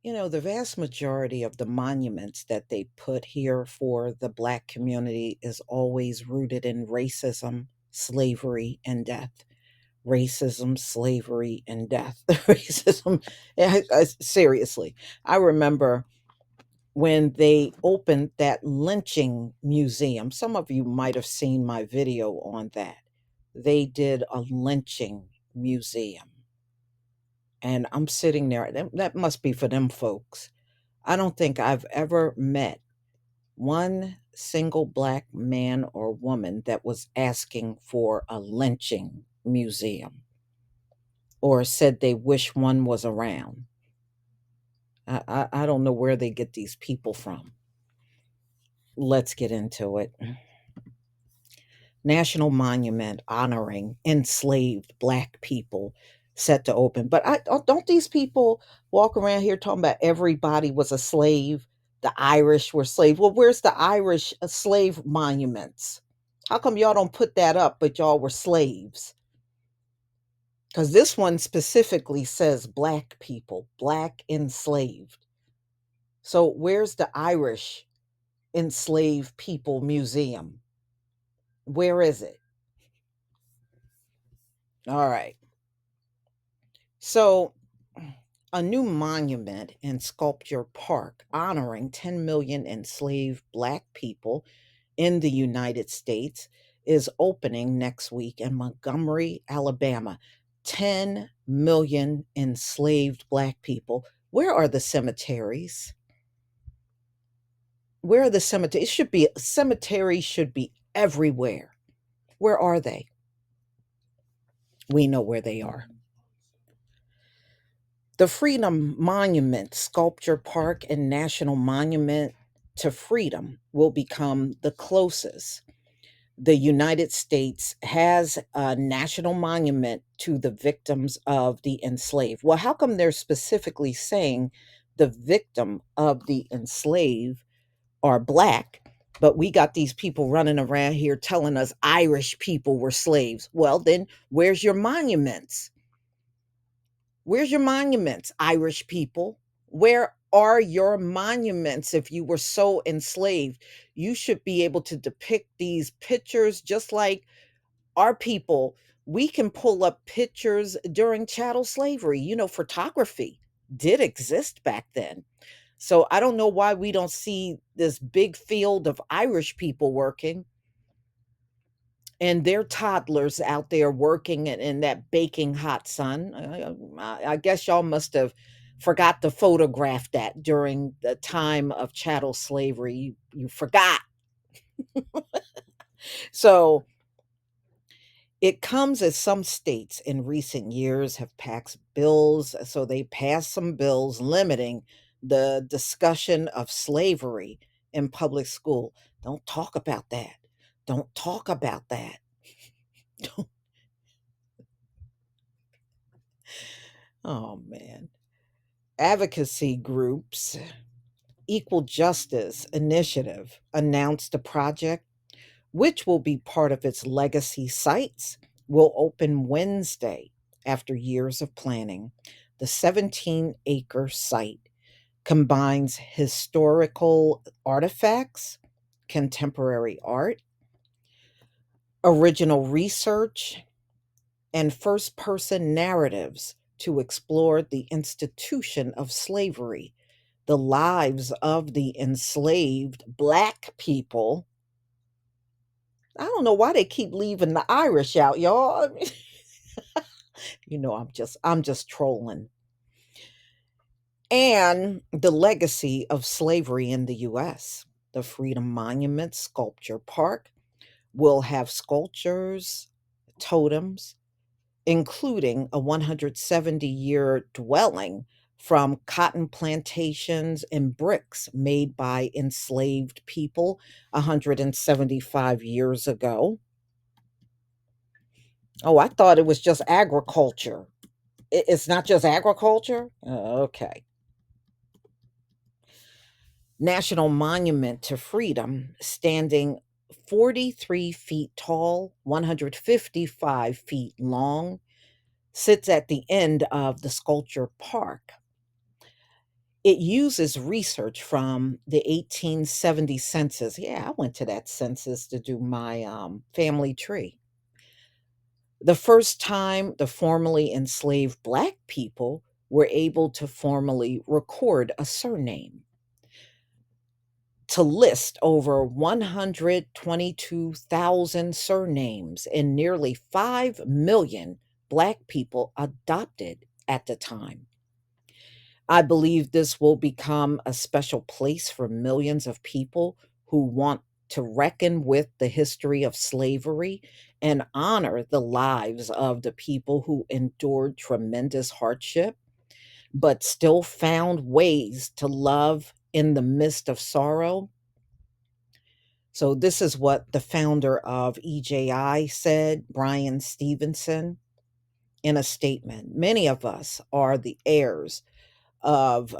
The vast majority of the monuments that they put here for the Black community is always rooted in racism, slavery, and death. Racism, slavery, and death. Racism. Seriously, I remember when they opened that lynching museum. Some of you might have seen my video on that. They did a lynching museum. And I'm sitting there. That must be for them folks. I don't think I've ever met one single Black man or woman that was asking for a lynching museum or said they wish one was around. I don't know where they get these people from. Let's get into it. National monument honoring enslaved Black people set to open. But don't these people walk around here talking about everybody was a slave? The Irish were slaves. Well, where's the Irish slave monuments? How come y'all don't put that up, but y'all were slaves? Because this one specifically says Black people, Black enslaved. So where's the Irish enslaved people museum? Where is it? All right. So a new monument and sculpture park honoring 10 million enslaved Black people in the United States is opening next week in Montgomery, Alabama. 10 million enslaved Black people. Where are the cemeteries? Where are the cemeteries? Cemeteries should be everywhere. Where are they? We know where they are. The Freedom Monument Sculpture Park and National Monument to Freedom will become the closest the United States has a national monument to the victims of the enslaved. Well, how come they're specifically saying the victim of the enslaved are Black, but we got these people running around here telling us Irish people were slaves? Well, then where's your monuments? Where's your monuments, Irish people? Where are your monuments if you were so enslaved? You should be able to depict these pictures just like our people. We can pull up pictures during chattel slavery. Photography did exist back then. So I don't know why we don't see this big field of Irish people working and their toddlers out there working in that baking hot sun. I guess y'all must have forgot to photograph that during the time of chattel slavery. You forgot. So it comes as some states in recent years have passed bills. So they passed some bills limiting the discussion of slavery in public school. Don't talk about that. Don't talk about that. Oh, man. Advocacy groups, Equal Justice Initiative announced a project which will be part of its legacy sites, will open Wednesday after years of planning. The 17-acre site combines historical artifacts, contemporary art, original research, and first person narratives to explore the institution of slavery, the lives of the enslaved Black people. I don't know why they keep leaving the Irish out, y'all. I mean, I'm just trolling. And the legacy of slavery in the US. The Freedom Monument Sculpture Park will have sculptures, totems, including a 170-year dwelling from cotton plantations and bricks made by enslaved people 175 years ago. Oh, I thought it was just agriculture. It's not just agriculture? Okay. National Monument to Freedom, standing 43 feet tall, 155 feet long, sits at the end of the sculpture park. It uses research from the 1870 census. Yeah, I went to that census to do my family tree. The first time the formerly enslaved Black people were able to formally record a surname, to list over 122,000 surnames and nearly 5 million Black people adopted at the time. I believe this will become a special place for millions of people who want to reckon with the history of slavery and honor the lives of the people who endured tremendous hardship, but still found ways to love in the midst of sorrow. So, this is what the founder of EJI said, Brian Stevenson, in a statement. Many of us are the heirs of,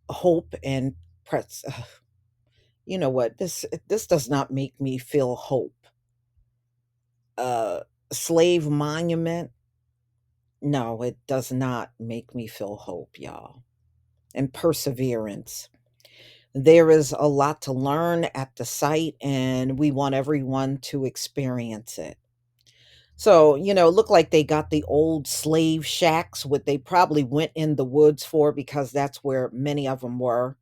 hope and press. You know what? This does not make me feel hope. Uh, Slave monument. No, it does not make me feel hope, y'all. And perseverance. There is a lot to learn at the site, and we want everyone to experience it. So, look like they got the old slave shacks, what they probably went in the woods for because that's where many of them were.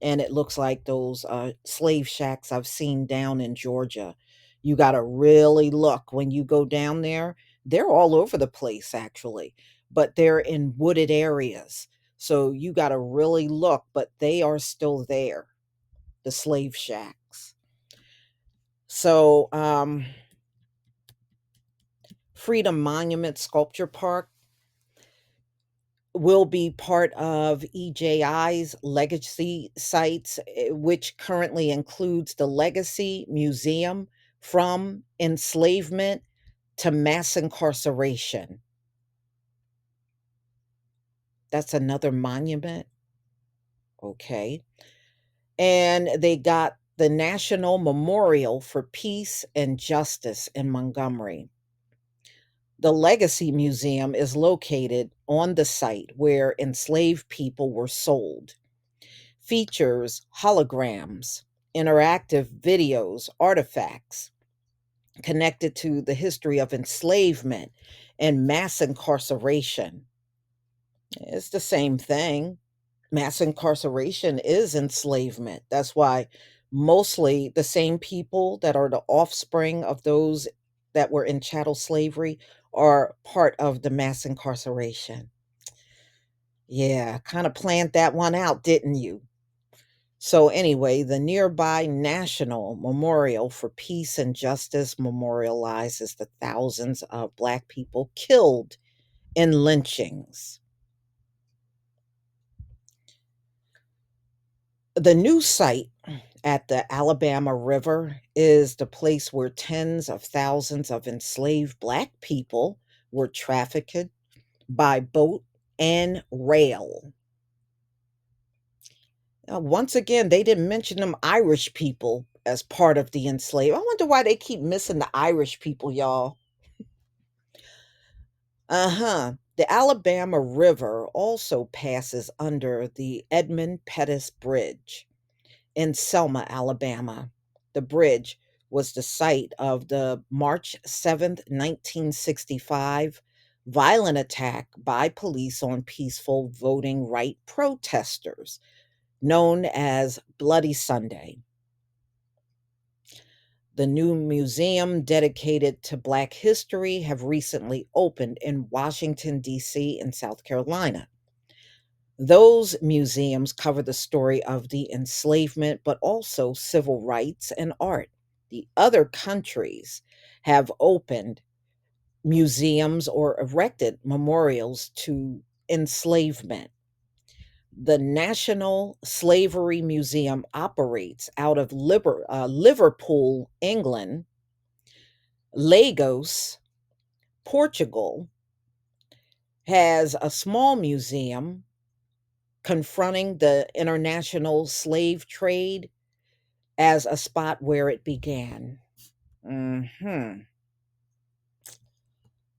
And it looks like those slave shacks I've seen down in Georgia. You got to really look when you go down there. They're all over the place, actually, but they're in wooded areas. So you got to really look, but they are still there, the slave shacks. So, Freedom Monument Sculpture Park will be part of EJI's legacy sites, which currently includes the Legacy Museum from Enslavement to Mass Incarceration. That's another monument. Okay. And they got the National Memorial for Peace and Justice in Montgomery. The Legacy Museum is located on the site where enslaved people were sold. Features holograms, interactive videos, artifacts connected to the history of enslavement and mass incarceration. It's the same thing. Mass incarceration is enslavement. That's why mostly the same people that are the offspring of those that were in chattel slavery are part of the mass incarceration. Yeah, kind of planned that one out, didn't you? So, anyway, the nearby National Memorial for Peace and Justice memorializes the thousands of Black people killed in lynchings. The new site at the Alabama River is the place where tens of thousands of enslaved Black people were trafficked by boat and rail. Once again, they didn't mention them Irish people as part of the enslaved. I wonder why they keep missing the Irish people, y'all. Uh-huh. The Alabama River also passes under the Edmund Pettus Bridge in Selma, Alabama. The bridge was the site of the March 7th, 1965 violent attack by police on peaceful voting right protesters, known as Bloody Sunday. The new museum dedicated to Black history have recently opened in Washington, D.C. and South Carolina. Those museums cover the story of the enslavement, but also civil rights and art. The other countries have opened museums or erected memorials to enslavement. The National Slavery Museum operates out of Liverpool, England, Lagos, Portugal, has a small museum confronting the international slave trade as a spot where it began. Hmm.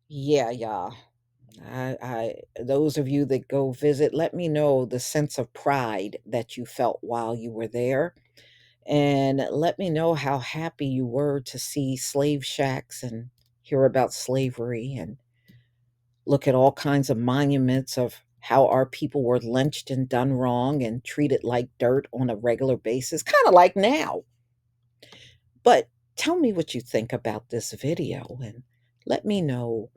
Yeah, yeah. Those of you that go visit, let me know the sense of pride that you felt while you were there. And let me know how happy you were to see slave shacks and hear about slavery and look at all kinds of monuments of how our people were lynched and done wrong and treated like dirt on a regular basis, kind of like now. But tell me what you think about this video and let me know,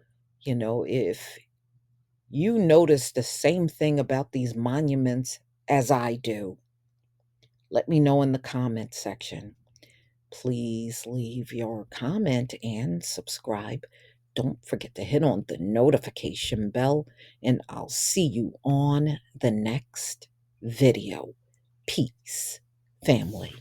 if you notice the same thing about these monuments as I do. Let me know in the comment section. Please leave your comment and subscribe. Don't forget to hit on the notification bell, and I'll see you on the next video. Peace, family.